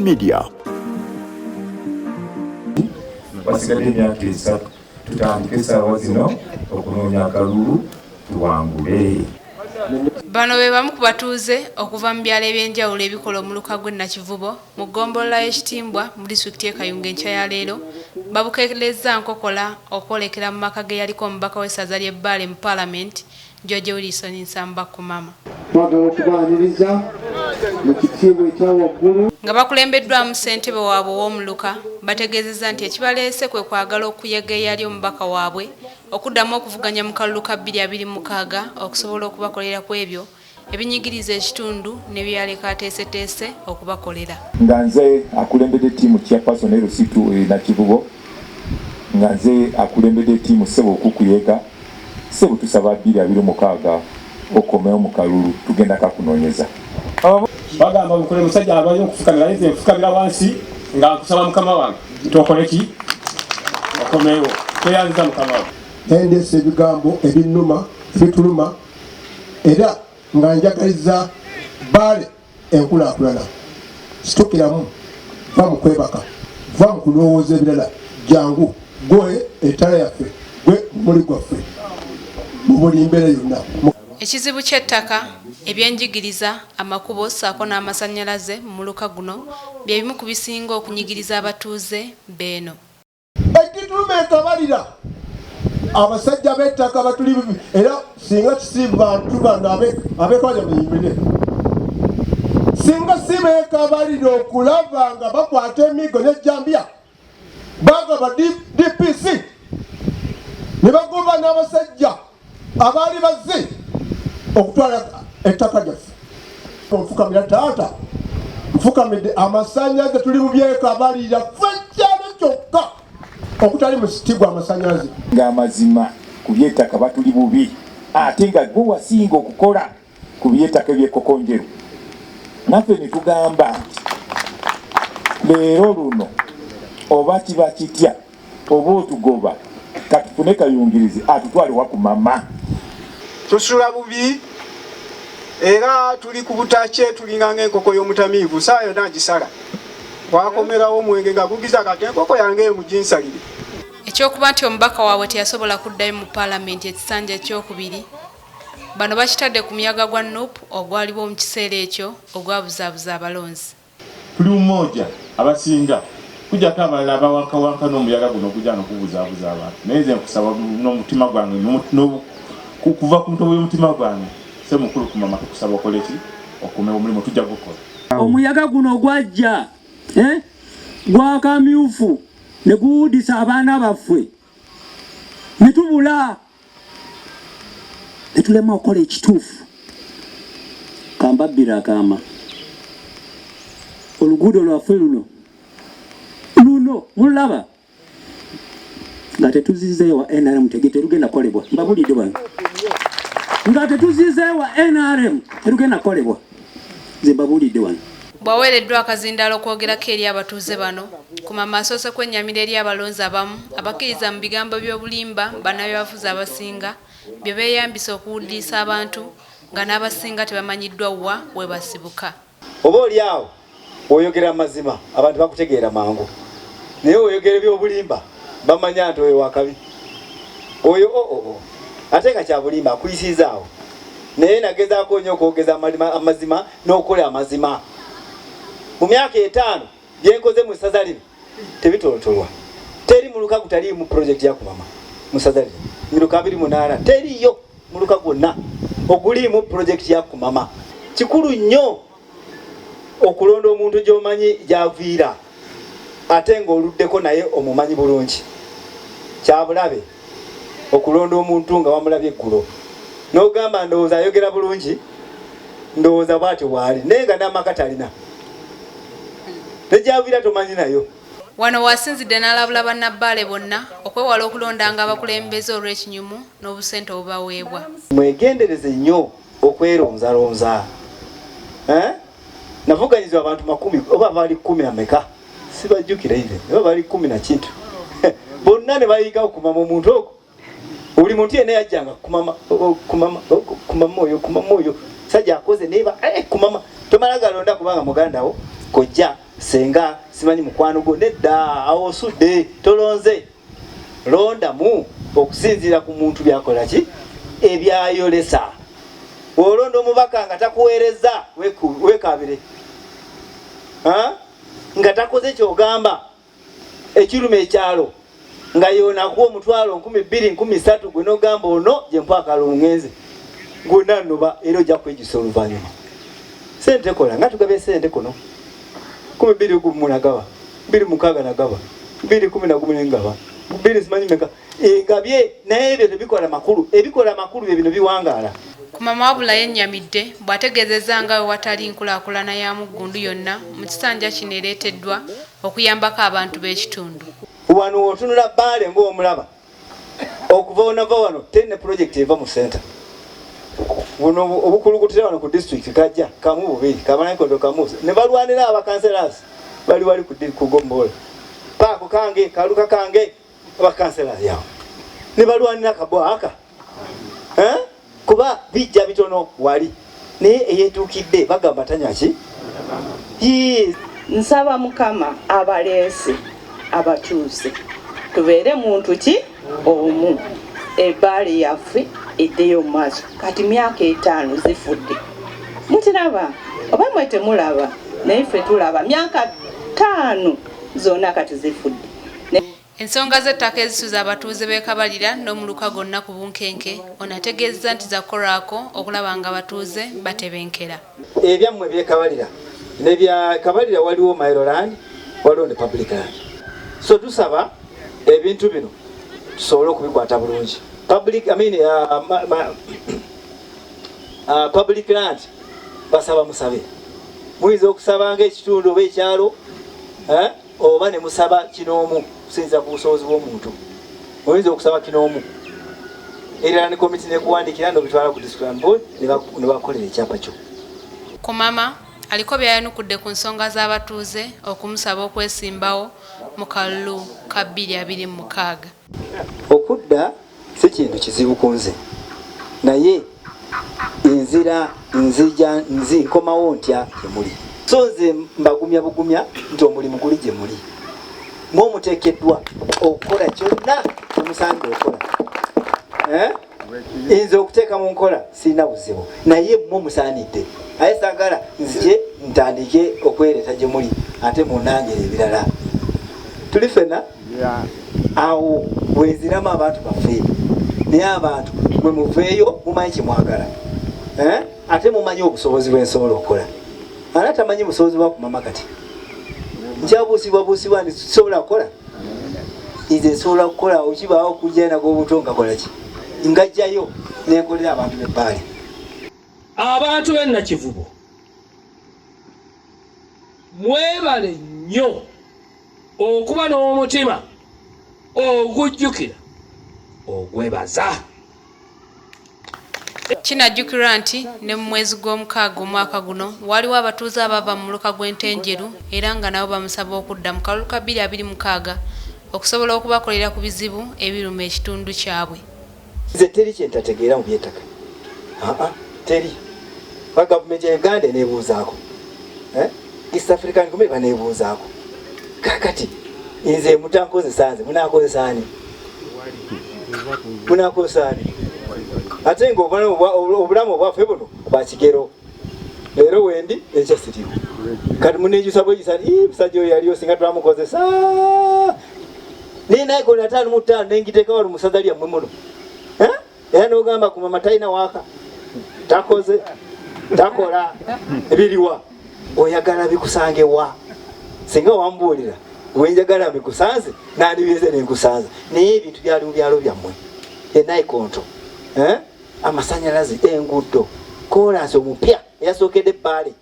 media. Basigadde emyaka esatu tutandike essaawa zino okunoonya akalulu tuwangule. Bano be bamu ku batuuze okuva mu byalo ebyenjawulo ebikola omuluka gw'e Nakivubo mu ggombolola y'Ekitimbwa mu disitulikiti y'e Kayunga enkya ya leero babukereza nkokola okwolekera mu maka ge yaliko omubaka w'essaza ly'e Bbaale mu paalamenti George Kumama. Nga bakulembeddwamu ssentebe waabwe ow'omuluka bategezeza nti ekibaleese kwe kwagala okuyega Eyaali Omubaka Wabwe okuddamu okuvuganya mu Kalulu ka 2026 okusobola okubakolera ku ebyo ebinyigiriza ekitundu ne byaleka ateeseteese okubakolera. Nga nze akulembedde ttiimu chairperson Rusitu Nakivubo, nga nze akulembedde ttiimu Ssebo okukuyega Ssebo tusaba 2026 okomewo mu Kalulu tugenda kakunoonyeza. Bagamba mukole musajja abayo okufukamira nze nfukamira wansi nga nkusaba mukama wange tokole ki okomewo tweyanziza mukama wange endese ebigambo ebituluma era nga njagaliza Bbaale enkulaakulana situkiramu va mu kwebaka va mu kulowooza ebirala jangu gwe ettala yaffe gwe muli gwaffe mu buli mbeera yonna. Ekizibu ky'ettaka ebyenjigiriza amakubo ssaako n'amasannyalaze mu muluka guno bye bimu ku bisinga okunyigiriza abatuuze beeno. Ekituluma ekabalira abasajja b'ettaka batuli bibi era singa kisiibu bantu bano abekwaja muyimbire singa si beekabalira okulaba nga bakwata emigo n'ejjambya bagaba DPC ne bagoba n'abasajja abaali bazze okutwala ettaka lyaffe. Nfukamira taata nfukamidde amasannyalaze tuli mu byekabalira fajjalo kyokka okutali musitigwa amasannyalaze ng'amazima ku by'ettaka batuli bubi ate nga gwe wasinga okukola ku by'ettaka eby'ekkokonjeru. Naffe ne tugamba nti leero luno oba kiba kitya oba otugoba katufune kayungirizi atutwale wakumama. Tusula bubi era tuli ku butakye tulinga ng'enkoko y'omutamiivu saa yonna gisala wakomerawo omwenge nga gugiza kati enkoko yange emuginsalire. Ekyokuba nti omubaka waabwe teyasobola kuddayo mu paalamenti ekisanja ekyokubiri bano bakitadde ku muyaga gwa NUP ogwaliwo mu kiseera ekyo ogwabuzaabuza abalonzi. tuli mmoja abasinga kujjako abalala abawankawanka n'omuyaga guno okujja n'okubuzaabuza abantu naye nze nkusaba n'omutima gwange kuva ku ntobo y'omutima gwange se mukulu Kumama tukusaba okole ki okumewo omulimu tujja gukola. Omuyaga guno gwajja gwakamyufu ne guwudisa abaana baffe ne tubula ne tulema okukola ekituufu. Kambabbira akaama oluguudo lwaffe luno mulaba nga tetuzizeewa NRM terugenda kolebwa mbabulidde bwange nga tetuzizeewa NRM terugenda kolebwa ze mbabulidde bwange. Bwaweereddwa akazindaalo okwogerako eri abatuuze bano Kumama asoose kwennyamira eri abalonzi abamu abakkiriza mu bigambo by'obulimba bannabyabufuzi abasinga bye beeyambisa okuwuliriza abantu nga n'abasinga tebamanyiddwa wa we basibuka. Oba oli awo oyogera amazima abantu bakutegeera mangu naye oyogera by'obulimba bamanya nti oyo wakabi oyo ate nga kyabulimba akuyisizaawo naye nagezaako nnyo okwogeza amazima n'okukola amazima. Mu myaka 5 byenkoze mu ssaza lino tebitolotolwa. Teri muluka gutali mu projekiti ya Kumama mu ssaza lino muluka 28 teriyo muluka gwonna oguli mu projekiti ya Kumama. Kikulu nnyo okulonda omuntu gy'omanyi gy'aviira ate ng'oluddeko naye omumanyi bulungi. Kyabulabe okulonda omuntu nga wamulabye eggulo n'ogamba ndowooza ayogera bulungi ndowooza bw'atyo bw'ali naye nga n'amaka talina nejavira tomanyi nayo. Wano wasinzidde n'alabula bannabbaale bonna okwewala okulondanga abakulembeze olw'ekinyumu n'obusente obubaweebwa. Mwegendereze nnyo okweronzalonza. Navuganyizibwa abantu 10 oba bali 10 ameka sibajjukira ive oba bali 10 na kintu bonna ne bayiga okumama omuntu ogwo buli muntu yenna yajjanga kumama oyo sajja akoze neba kumama tomala galonda kubanga muganda wo kojja senga simanyi mukwano gwo nedda awo osudde tolonze londamu okusinziira ku muntu byakola ki ebyayolesa olonda omubaka nga takuweereza weekabire nga takoze kyogamba ekiruma ekyalo nga yonakuwa omutwalo 2,000-3,000 gwe nogamba ono gyempwakala omugenzi gwonna nnoba era ojja kwejjusa oluvanyuma sente kola nga tugabye sente kuno 2,000 nagaba 2,600 nagaba 2,11 ngaba 2 simanyi meka egabye naye ebyo tebikola makulu ebikola makulu bye bino biwangaala. Kumama wabula yennyamidde bw'ategezeza nga we watali nkulaakulana ya muggundu yonna mu kisanja kino ereeteddwa okuyambako abantu b'ekitundu. Wano otunula Bbaale ng'omulaba okuva onava wano tenne project eva mu center buno obukulukutira wano ku district kajja kamu bubiri kabanayikondo kamu ne balwanira abakanselas bali wali ku Gombola paako kange kaluka kange abakanselas yawo ne balwanira kabwaka kuba bijja bitono wali naye eyetuukidde bagamba tanyaki nsaba Mukama abaleese abatuuze tubeere muntu ki omu Bbaale yaffe eddeyo mu maaso kati myaka 5 zifudde mukiraba oba mwe temulaba naye ffe tulaba myaka 5 zonna kati zifudde. Ensonga z'ettaka ezisuza abatuuze b'ekabalira n'omuluka gonna ku bunkenke onategeeza nti zakolwako okulaba nga abatuuze batebenkera. Ebyammwe by'ekabalira nebya kabalira waliwo Mailoland waliwo ne public land. So tusaba ebintu bino tusobole okubikwata bulungi. Public land basaba musabe muyinza okusaba ng'ekitundu oba ekyalo oba ne musaba kinoomu kusinziira ku busobozi bw'omuntu oyinza okusaba kinoomu era ne komiti nekuwandikira n'obitwala ku district board ne bakolera ekyapa kyo. Kumama aliko byayanukudde ku nsonga z'abatuuze okumusaba okwesimbawo mu Kalulu ka 2026. Okudda si kintu kizibu ku nze naye enzira nzija nkomawo ntya gye muli so nze mbagumya bugumya nti omulimu guli gye muli muteekeddwa okukola kyonna kyemusaanidde okukola nze okuteeka mu nkola sirina buzibu naye mmwe musaanidde aye saagala nzije ntandike okwereeta gye muli ate munangere ebirala tuli ffenna awo wenziramu abantu baffe naye abantu mwe muveeyo mumanyi kimwagala ate mumanyi obusobozi bwensobola okukola ana tamanyi busobozi bwa kumama kati nkyabuusibwabuusibwa nti tusobola kukola nze nsobola kukola okibaawo okujja nago obuto ngakola ki ngajjayo nenkolera abantu b'Ebbaale. Abantu b'e Nakivubo mwebale nnyo okuba n'omutima ogujjukira ogwebaza. Kinajjukirwa nti ne mu mwezi gw'omukaaga omwaka guno waliwo abatuuze abava mu muluka gw'entenjeru era nga nabo bamusaba okudda mu Kalulu ka 2026 okusobola okubakolera ku bizibu ebiruma ekitundu kyabwe. Nze teri kyentategeera mu by'ettaka teri gavumenti ya Uganda eneebuuzaako East African Community baneebuuzaako kakati nze mutankozesa nze munaakozesa ani ate ng'obulamu obwaffe buno bwa kigero leero wendi ekyo siriwo kati muneejusa bwejisa musajja oyo yaliyo singa twamukozesa naye naye gona 5 nengiteeka wali musaza lyammwe muno era n'ogamba ku mama talina waaka takoze takola ebiriwa oyagala bikusange wa singa wambuulira wenjagala bikusanze nandibize nenkusanza naye ebintu byali mu byalo byammwe enaikonto amasanyalaze enguudo kolansi omupya eyasookedde Bbaale